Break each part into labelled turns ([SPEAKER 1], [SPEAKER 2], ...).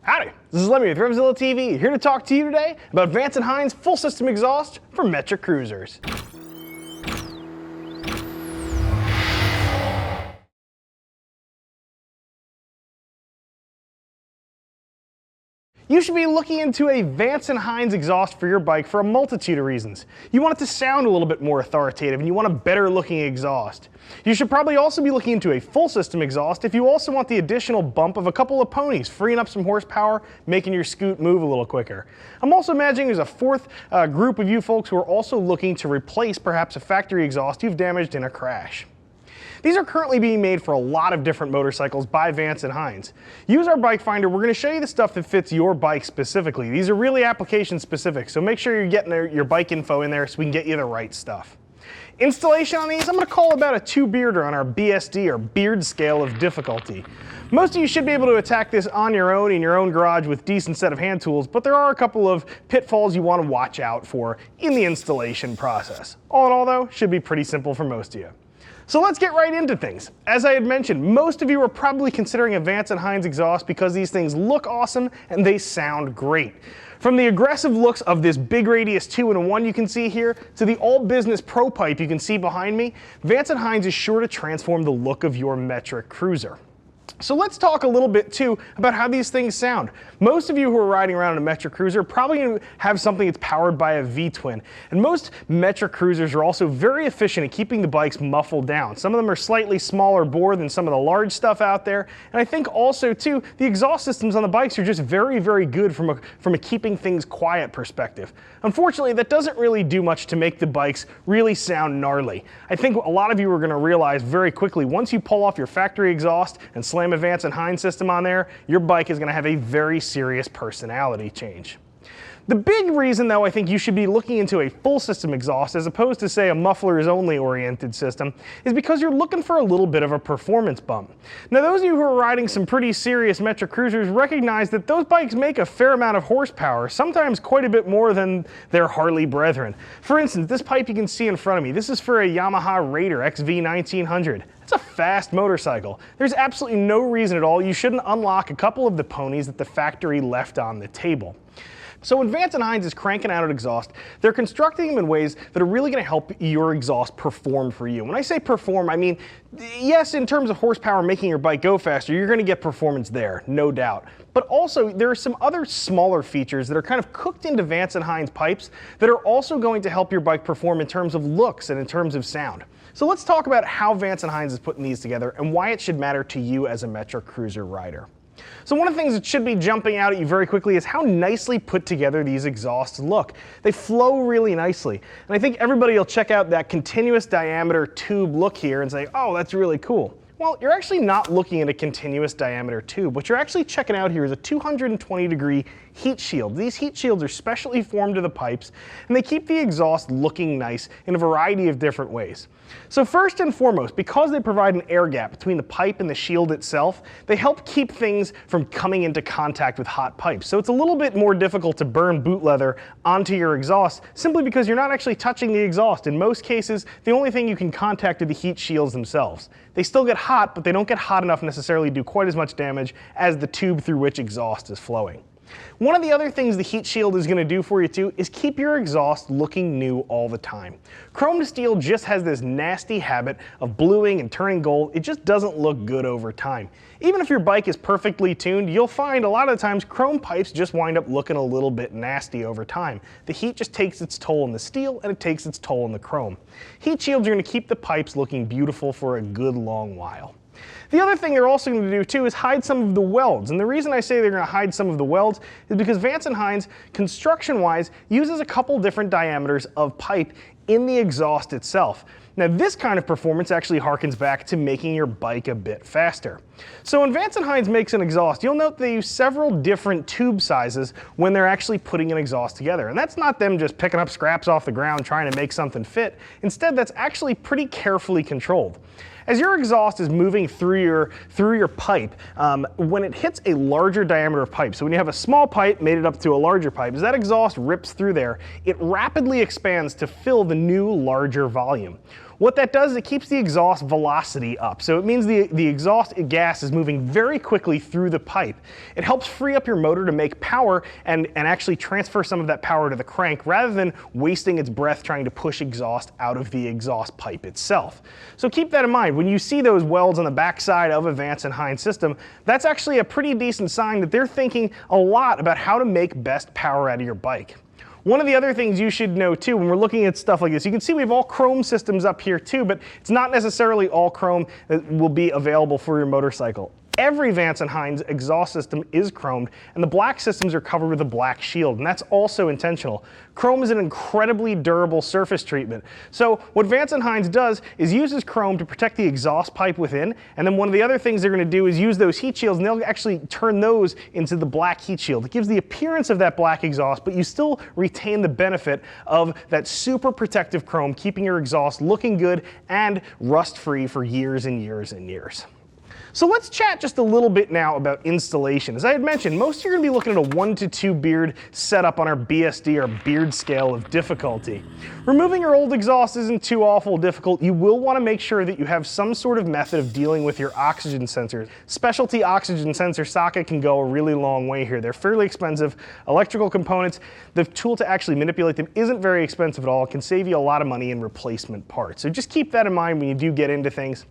[SPEAKER 1] Howdy, this is Lemmy with RevZilla TV, here to talk to you today about Vance Hines full system exhaust for metric cruisers. You should be looking into a Vance Hines exhaust for your bike for a multitude of reasons. You want it to sound a little bit more authoritative and you want a better looking exhaust. You should probably also be looking into a full system exhaust if you also want the additional bump of a couple of ponies, freeing up some horsepower, making your scoot move a little quicker. I'm also imagining there's a fourth group of you folks who are also looking to replace perhaps a factory exhaust you've damaged in a crash. These are currently being made for a lot of different motorcycles by Vance Hines. Use our bike finder, we're going to show you the stuff that fits your bike specifically. These are really application specific, so make sure you're getting your bike info in there so we can get you the right stuff. Installation on these, I'm going to call about a 2-bearder on our BSD or beard scale of difficulty. Most of you should be able to attack this on your own in your own garage with a decent set of hand tools, but there are a couple of pitfalls you want to watch out for in the installation process. All in all though, should be pretty simple for most of you. So let's get right into things. As I had mentioned, most of you are probably considering a Vance Hines exhaust because these things look awesome and they sound great. From the aggressive looks of this big radius 2-in-1 you can see here to the all business pro pipe you can see behind me, Vance Hines is sure to transform the look of your metric cruiser. So let's talk a little bit too about how these things sound. Most of you who are riding around in a metric cruiser are probably going to have something that's powered by a V-twin. And most metric cruisers are also very efficient at keeping the bikes muffled down. Some of them are slightly smaller bore than some of the large stuff out there. And I think also too, the exhaust systems on the bikes are just very, very good from a keeping things quiet perspective. Unfortunately, that doesn't really do much to make the bikes really sound gnarly. I think a lot of you are going to realize very quickly, once you pull off your factory exhaust and slam a Vance Hines system on there, your bike is going to have a very serious personality change. The big reason though I think you should be looking into a full system exhaust as opposed to say a mufflers only oriented system is because you're looking for a little bit of a performance bump. Now those of you who are riding some pretty serious metric cruisers recognize that those bikes make a fair amount of horsepower, sometimes quite a bit more than their Harley brethren. For instance, this pipe you can see in front of me, this is for a Yamaha Raider XV1900. It's a fast motorcycle. There's absolutely no reason at all you shouldn't unlock a couple of the ponies that the factory left on the table. So when Vance Hines is cranking out an exhaust, they're constructing them in ways that are really going to help your exhaust perform for you. When I say perform, I mean, yes, in terms of horsepower making your bike go faster, you're going to get performance there, no doubt. But also, there are some other smaller features that are kind of cooked into Vance Hines pipes that are also going to help your bike perform in terms of looks and in terms of sound. So let's talk about how Vance Hines is putting these together and why it should matter to you as a metric cruiser rider. So one of the things that should be jumping out at you very quickly is how nicely put together these exhausts look. They flow really nicely. And I think everybody will check out that continuous diameter tube look here and say, oh, that's really cool. Well, you're actually not looking at a continuous diameter tube. What you're actually checking out here is a 220-degree heat shield. These heat shields are specially formed to the pipes, and they keep the exhaust looking nice in a variety of different ways. So first and foremost, because they provide an air gap between the pipe and the shield itself, they help keep things from coming into contact with hot pipes. So it's a little bit more difficult to burn boot leather onto your exhaust simply because you're not actually touching the exhaust. In most cases, the only thing you can contact are the heat shields themselves. They still get hot, but they don't get hot enough necessarily to do quite as much damage as the tube through which exhaust is flowing. One of the other things the heat shield is going to do for you too is keep your exhaust looking new all the time. Chrome to steel just has this nasty habit of bluing and turning gold. It just doesn't look good over time. Even if your bike is perfectly tuned, you'll find a lot of the times chrome pipes just wind up looking a little bit nasty over time. The heat just takes its toll on the steel and it takes its toll on the chrome. Heat shields are going to keep the pipes looking beautiful for a good long while. The other thing they're also going to do too is hide some of the welds. And the reason I say they're going to hide some of the welds is because Vance Hines, construction-wise, uses a couple different diameters of pipe in the exhaust itself. Now this kind of performance actually harkens back to making your bike a bit faster. So when Vance Hines makes an exhaust, you'll note they use several different tube sizes when they're actually putting an exhaust together. And that's not them just picking up scraps off the ground trying to make something fit. Instead, that's actually pretty carefully controlled. As your exhaust is moving through your pipe, when it hits a larger diameter of pipe, so when you have a small pipe made it up to a larger pipe, as that exhaust rips through there, it rapidly expands to fill the new larger volume. What that does is it keeps the exhaust velocity up. So it means the exhaust gas is moving very quickly through the pipe. It helps free up your motor to make power and actually transfer some of that power to the crank rather than wasting its breath trying to push exhaust out of the exhaust pipe itself. So keep that in mind. When you see those welds on the backside of a Vance & Hines system, that's actually a pretty decent sign that they're thinking a lot about how to make best power out of your bike. One of the other things you should know too, when we're looking at stuff like this, you can see we have all chrome systems up here too, but it's not necessarily all chrome that will be available for your motorcycle. Every Vance & Hines exhaust system is chromed, and the black systems are covered with a black shield, and that's also intentional. Chrome is an incredibly durable surface treatment. So what Vance & Hines does is uses chrome to protect the exhaust pipe within, and then one of the other things they're going to do is use those heat shields, and they'll actually turn those into the black heat shield. It gives the appearance of that black exhaust, but you still retain the benefit of that super protective chrome, keeping your exhaust looking good and rust-free for years and years and years. So let's chat just a little bit now about installation. As I had mentioned, most of you are going to be looking at a 1 to 2 beard setup on our BSD, our beard scale of difficulty. Removing your old exhaust isn't too awful difficult. You will want to make sure that you have some sort of method of dealing with your oxygen sensors. Specialty oxygen sensor socket can go a really long way here. They're fairly expensive electrical components. The tool to actually manipulate them isn't very expensive at all. It can save you a lot of money in replacement parts. So just keep that in mind when you do get into things.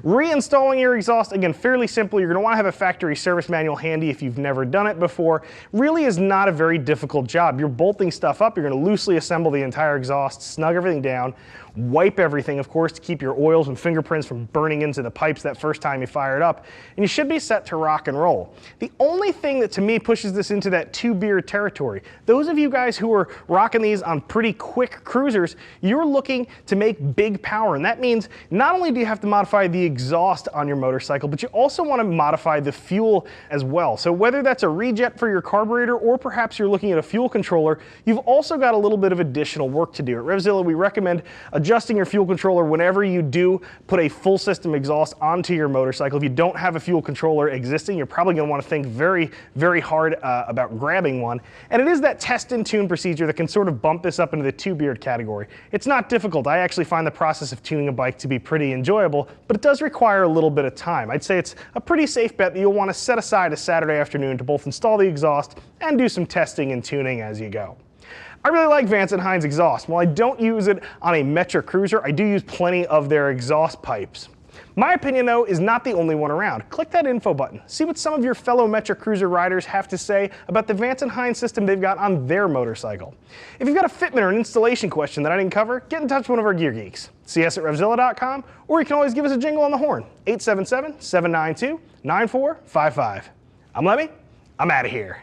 [SPEAKER 1] Reinstalling your exhaust, again, fairly simple. You're going to want to have a factory service manual handy if you've never done it before. Really is not a very difficult job. You're bolting stuff up. You're going to loosely assemble the entire exhaust, snug everything down, wipe everything, of course, to keep your oils and fingerprints from burning into the pipes that first time you fire it up, and you should be set to rock and roll. The only thing that to me pushes this into that 2-beard territory, those of you guys who are rocking these on pretty quick cruisers, you're looking to make big power, and that means not only do you have to modify the exhaust on your motorcycle, but you also want to modify the fuel as well. So whether that's a rejet for your carburetor or perhaps you're looking at a fuel controller, you've also got a little bit of additional work to do. At RevZilla, we recommend adjusting your fuel controller whenever you do put a full system exhaust onto your motorcycle. If you don't have a fuel controller existing, you're probably going to want to think very, very hard about grabbing one. And it is that test and tune procedure that can sort of bump this up into the 2-beard category. It's not difficult. I actually find the process of tuning a bike to be pretty enjoyable, but it does require a little bit of time. I'd say it's a pretty safe bet that you'll want to set aside a Saturday afternoon to both install the exhaust and do some testing and tuning as you go. I really like Vance & Hines exhaust. While I don't use it on a Metra Cruiser, I do use plenty of their exhaust pipes. My opinion, though, is not the only one around. Click that info button. See what some of your fellow Metra Cruiser riders have to say about the Vance & Hines system they've got on their motorcycle. If you've got a fitment or an installation question that I didn't cover, get in touch with one of our gear geeks. See us at RevZilla.com, or you can always give us a jingle on the horn, 877-792-9455. I'm Lemmy. I'm out of here.